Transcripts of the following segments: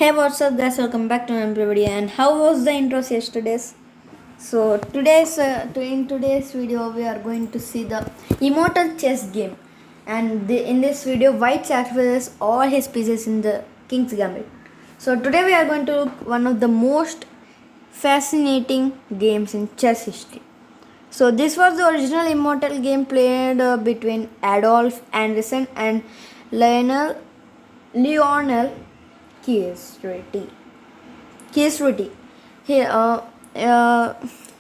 Hey, what's up, guys? Welcome back to my video. And how was the intros yesterday's? So in today's video, we are going to see the Immortal Chess Game, and in this video, White sacrifices all his pieces in the King's Gambit. So today we are going to look one of the most fascinating games in chess history. So this was the original Immortal game played between Adolf Anderssen and Lionel Kiesriti. Here,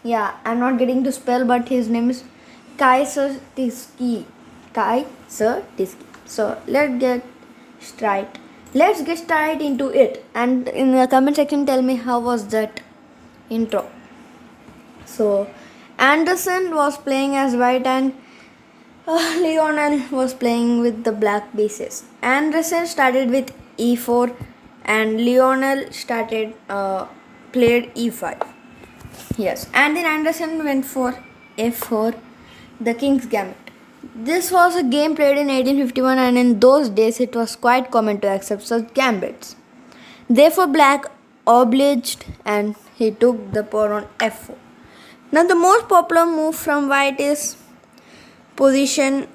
yeah, I'm not getting to spell, but his name is Kaisertisky. So let's get straight into it. And in the comment section, tell me how was that intro. So Anderson was playing as white and Lionel was playing with the black pieces. Anderson started with e4 and Lionel played e5. Yes, and then Anderson went for f4, the King's Gambit. This was a game played in 1851, and in those days it was quite common to accept such gambits. Therefore, black obliged and he took the pawn on f4. Now, the most popular move from white is position.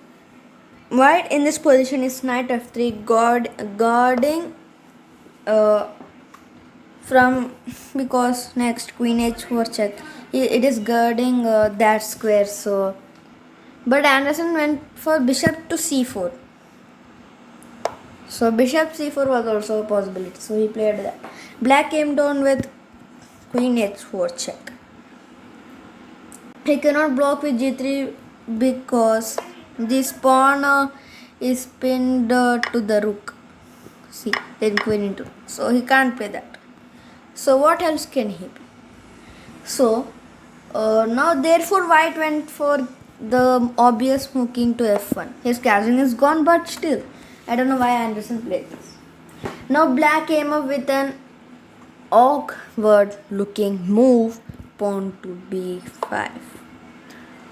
White in this position is knight f3, guarding from, because next queen h4 check, it is guarding that square. So but Anderson went for bishop to c4. So bishop c4 was also a possibility, so he played that. Black came down with queen h4 check. He cannot block with g3 because this pawn is pinned to the rook. See, then queen into, so he can't play that. So what else can he play? So now therefore white went for the obvious move, king to f1. His castling is gone, but still I don't know why Anderson played this. Now black came up with an awkward looking move, pawn to b5.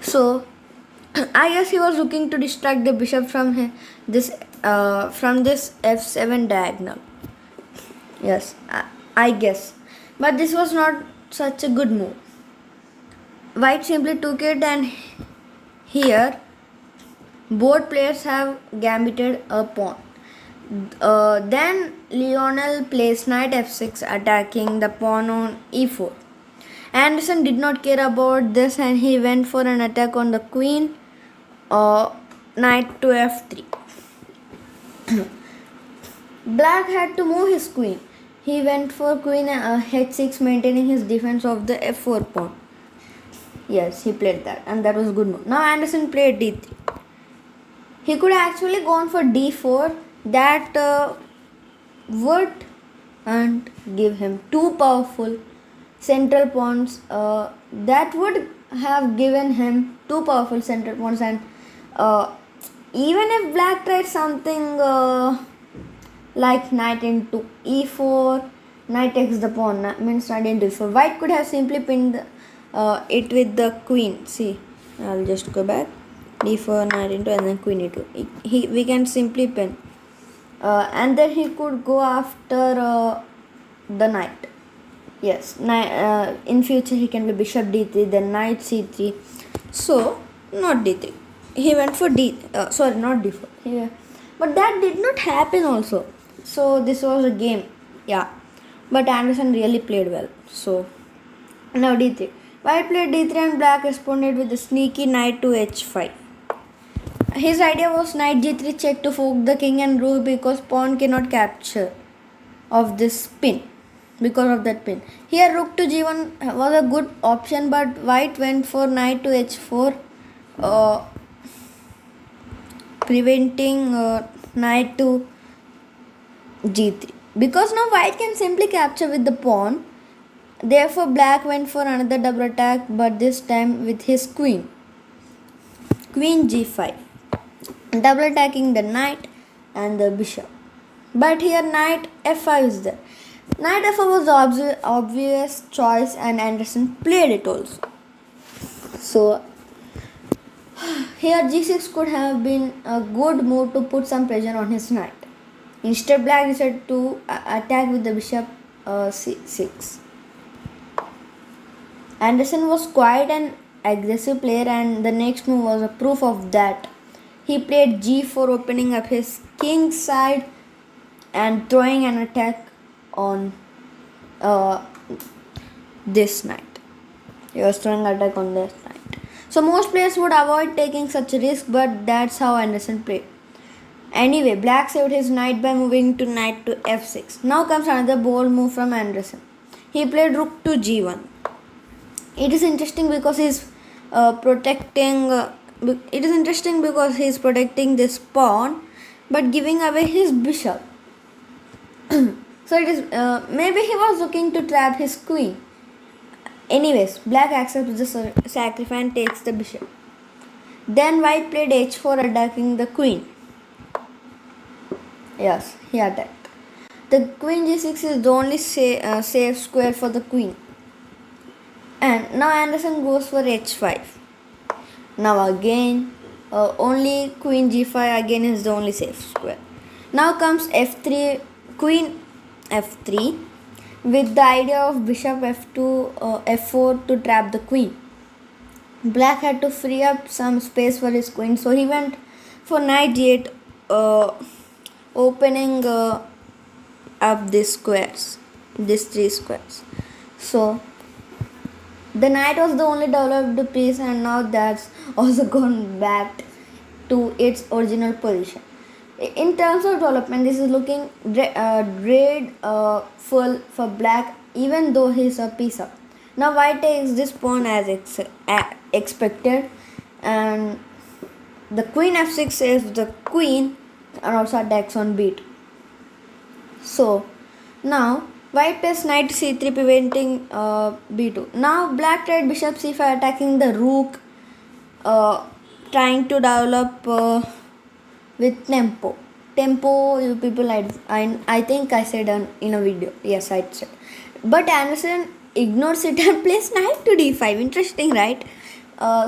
So I guess he was looking to distract the bishop from this f7 diagonal. Yes, I guess. But this was not such a good move. White simply took it, and here both players have gambited a pawn. Then Lionel plays knight f6, attacking the pawn on e4. Anderson did not care about this, and he went for an attack on the queen, knight to f3. Black had to move his queen. He went for queen h6, maintaining his defense of the f4 pawn. Yes, he played that, and that was a good move. Now Anderson played d3. He could actually gone for d4. That would and give him two powerful central pawns. That would have given him two powerful central pawns, and even if black tried something like knight into e4, knight takes the pawn, means knight into e4, white could have simply pinned it with the queen. See, I'll just go back, d4, knight into, and then queen e2. We can simply pin, and then he could go after the knight. Yes, in future he can play bishop d3, then knight c3. So not d3. He went for not d4. But that did not happen also. So this was a game, yeah. But Anderson really played well. So now d3. White played d3, and black responded with a sneaky knight to h5. His idea was knight g3 check to fork the king and rook, because pawn cannot capture of this pin. Because of that pin. Here rook to g1 was a good option, but white went for knight to h4, preventing knight to g3. Because now white can simply capture with the pawn. Therefore black went for another double attack, but this time with his queen. Queen g5. Double attacking the knight and the bishop. But here knight f5 is there. Knight f4 was the obvious choice, and Anderson played it also. So here g6 could have been a good move to put some pressure on his knight. Instead, black decided to attack with the bishop c6. Anderson was quite an aggressive player, and the next move was a proof of that. He played g4, opening up his king side and throwing an attack on this knight. He was throwing an attack on this knight. So most players would avoid taking such a risk, but that's how Anderson played. Anyway, black saved his knight by moving to knight to f6. Now comes another bold move from Anderson. He played rook to g1. It is interesting because he's protecting. It is interesting because he's protecting this pawn, but giving away his bishop. So it is maybe he was looking to trap his queen. Anyways, black accepts the sacrifice and takes the bishop. Then white played h4, attacking the queen. Yes, he attacked. The queen g6 is the only safe square for the queen. And now Anderson goes for h5. Now again, only queen g5 again is the only safe square. Now comes f3, queen f3, with the idea of bishop f2, f4 to trap the queen. Black had to free up some space for his queen, so he went for knight g8, opening up these squares, these three squares. So the knight was the only developed piece, and now that's also gone back to its original position. In terms of development, this is looking full for black, even though he's a piece up. Now white takes this pawn as expected, and the queen f6 saves the queen and also attacks on b2. So now white plays knight c3, preventing b2. Now black tried bishop c5, attacking the rook, trying to develop with tempo. Tempo, you people, I think I said in a video. Yes, I said. But Anderson ignores it and plays knight to d5. Interesting, right?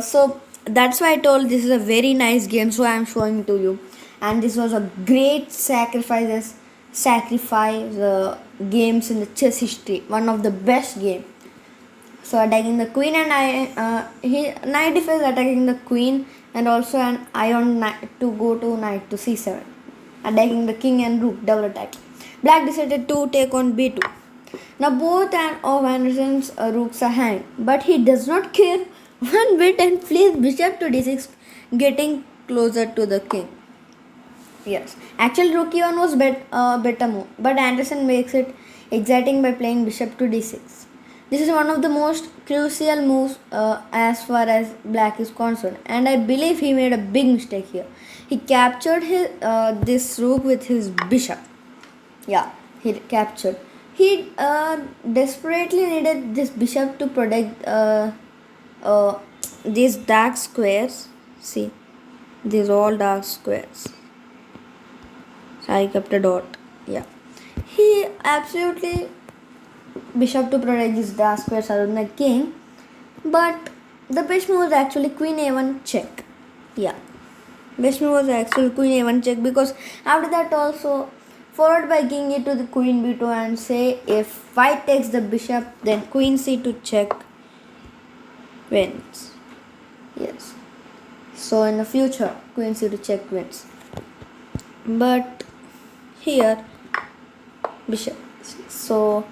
So that's why I told this is a very nice game. So I am showing to you. And this was a great sacrifice games in the chess history. One of the best game. So attacking the queen, and knight d5 is attacking the queen, and also an ion knight to go to knight to c7, attacking the king and rook, double attack. Black decided to take on b2. Now both of Anderson's rooks are hanged, but he does not care one bit and plays bishop to d6, getting closer to the king. Yes, actually rook e1 was better move, but Anderson makes it exciting by playing bishop to d6. This is one of the most crucial moves as far as black is concerned, and I believe he made a big mistake here. He captured this rook with his bishop. Yeah, he captured. He desperately needed this bishop to protect these dark squares. See, these all dark squares. So I kept a dot. Yeah, he absolutely bishop to protect these dark squares around the king, but the best move was actually queen a1 check. Yeah, best move was actually queen a1 check, because after that also followed by king e to the queen b2, and say if white takes the bishop, then queen c2 check wins. Yes, so in the future queen c2 check wins, but here bishop. So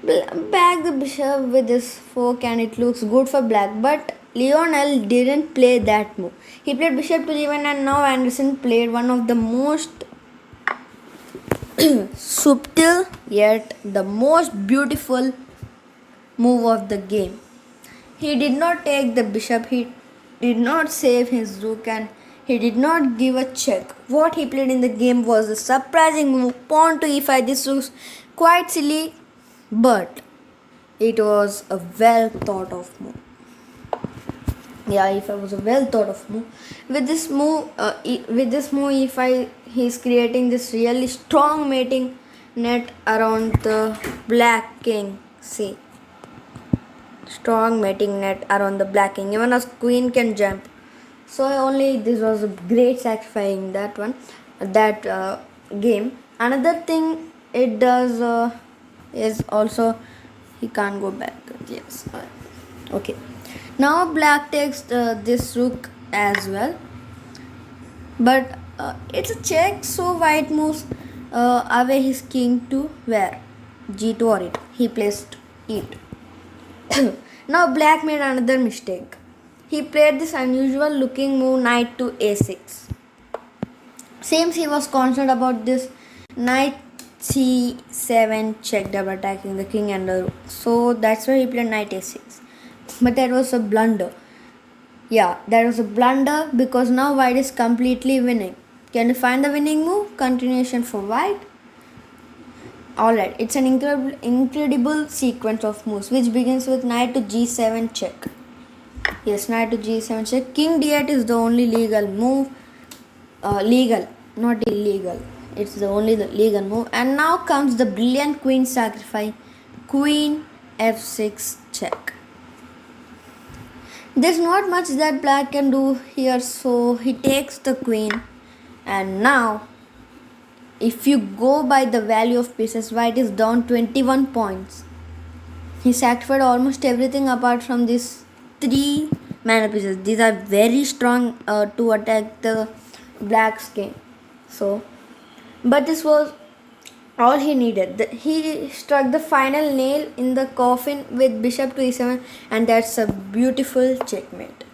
back the bishop with this fork, and it looks good for black, but Lionel didn't play that move. He played bishop to g1, and now Anderson played one of the most subtle yet the most beautiful move of the game. He did not take the bishop, he did not save his rook, and he did not give a check. What he played in the game was a surprising move, pawn to e5. This looks quite silly, but it was a well thought of move. Yeah, e5 was a well thought of move. With this move e5, he is creating this really strong mating net around the black king. See, strong mating net around the black king. Even as queen can jump. So only this was a great sacrificing that game. Another thing it does is also he can't go back. Yes. Okay. Now black takes this rook as well, but it's a check, so white moves away his king to where? G2 or it. He placed it. Now black made another mistake. He played this unusual looking move knight to a6. Seems he was concerned about this knight c7 check double attacking the king and the rook. So that's why he played knight a6. But that was a blunder. Yeah, that was a blunder because now white is completely winning. Can you find the winning move? Continuation for white. Alright, it's an incredible sequence of moves which begins with knight to g7 check. Yes, knight to g7 check. King d8 is the only legal move. Legal, not illegal. It's the only legal move. And now comes the brilliant queen sacrifice. Queen f6 check. There's not much that black can do here, so he takes the queen. And now, if you go by the value of pieces, white is down 21 points. He sacrificed almost everything apart from these 3 mana pieces. These are very strong to attack the black's king. So, but this was all he needed. He struck the final nail in the coffin with bishop to e7, and that's a beautiful checkmate.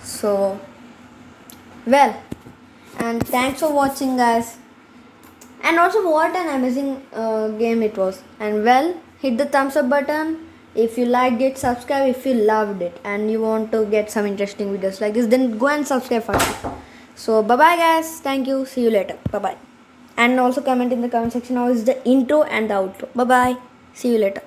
So, well, and thanks for watching, guys. And also, what an amazing game it was. And well, hit the thumbs up button if you liked it, subscribe if you loved it, and you want to get some interesting videos like this, then go and subscribe first. So bye bye guys, thank you, see you later, bye bye. And also comment in the comment section how is the intro and the outro. Bye bye, see you later.